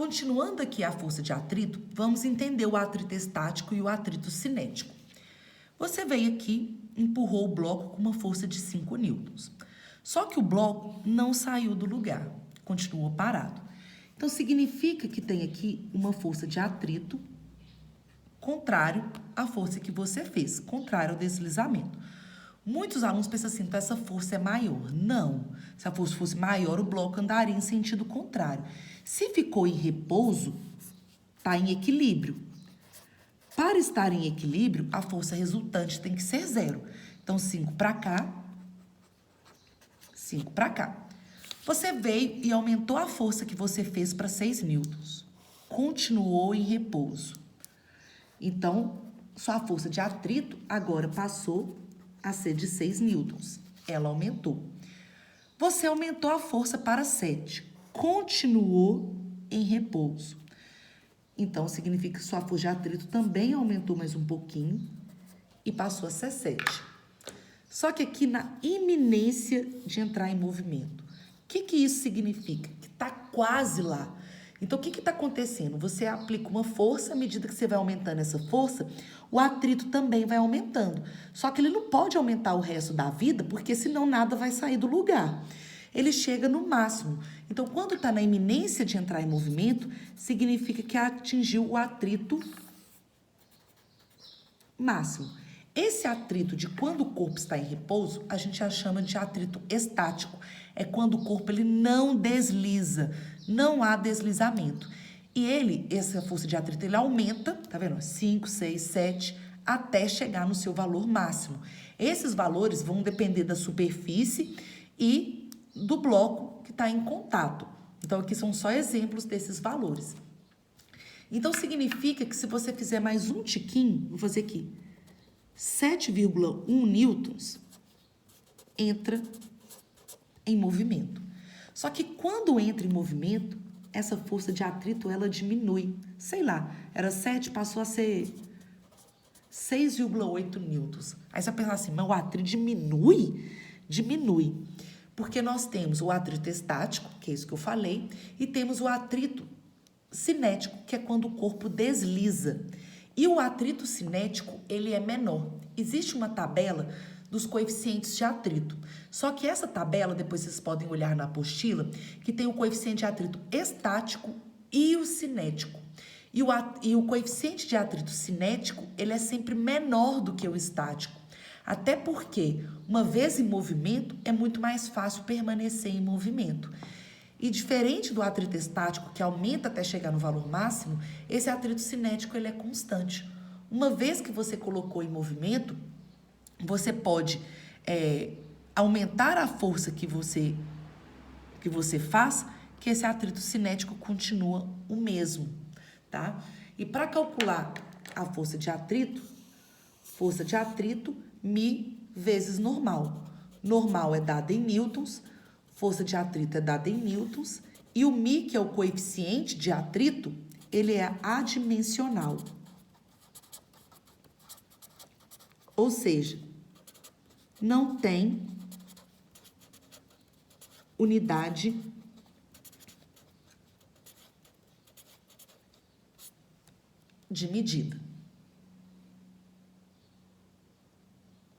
Continuando aqui a força de atrito, vamos entender o atrito estático e o atrito cinético. Você veio aqui, empurrou o bloco com uma força de 5 newtons. Só que o bloco não saiu do lugar, continuou parado. Então, significa que tem aqui uma força de atrito contrário à força que você fez, contrário ao deslizamento. Muitos alunos pensam assim, então essa força é maior. Não. Se a força fosse maior, o bloco andaria em sentido contrário. Se ficou em repouso, está em equilíbrio. Para estar em equilíbrio, a força resultante tem que ser 0. Então, 5 para cá, 5 para cá. Você veio e aumentou a força que você fez para 6 newtons. Continuou em repouso. Então, sua força de atrito agora passou a ser de 6 newtons. Ela aumentou. Você aumentou a força para 7. Continuou em repouso. Então, significa que sua força de atrito também aumentou mais um pouquinho e passou a ser 7. Só que aqui na iminência de entrar em movimento. O que isso significa? Que está quase lá. Então, o que está acontecendo? Você aplica uma força, à medida que você vai aumentando essa força, o atrito também vai aumentando. Só que ele não pode aumentar o resto da vida, porque senão nada vai sair do lugar. Ele chega no máximo. Então, quando está na iminência de entrar em movimento, significa que atingiu o atrito máximo. Esse atrito de quando o corpo está em repouso, a gente já chama de atrito estático. É quando o corpo ele não desliza, não há deslizamento. E essa força de atrito, ele aumenta, tá vendo? 5, 6, 7, até chegar no seu valor máximo. Esses valores vão depender da superfície e do bloco que está em contato. Então, aqui são só exemplos desses valores. Então, significa que se você fizer mais um tiquinho, vou fazer aqui, 7,1 newtons entra em movimento. Só que quando entra em movimento, essa força de atrito, ela diminui. Sei lá, era 7, passou a ser 6,8 newtons. Aí você vai pensar assim, mas o atrito diminui? Diminui. Porque nós temos o atrito estático, que é isso que eu falei, e temos o atrito cinético, que é quando o corpo desliza. E o atrito cinético, ele é menor. Existe uma tabela dos coeficientes de atrito. Só que essa tabela, depois vocês podem olhar na apostila, que tem o coeficiente de atrito estático e o cinético. E o coeficiente de atrito cinético, ele é sempre menor do que o estático. Até porque, uma vez em movimento, é muito mais fácil permanecer em movimento. E diferente do atrito estático, que aumenta até chegar no valor máximo, esse atrito cinético ele é constante. Uma vez que você colocou em movimento, você pode aumentar a força que você faz, que esse atrito cinético continua o mesmo, tá? E para calcular a força de atrito, μ vezes normal. Normal é dada em newtons, força de atrito é dada em newtons, e o μ, que é o coeficiente de atrito, ele é adimensional. Ou seja, não tem unidade de medida.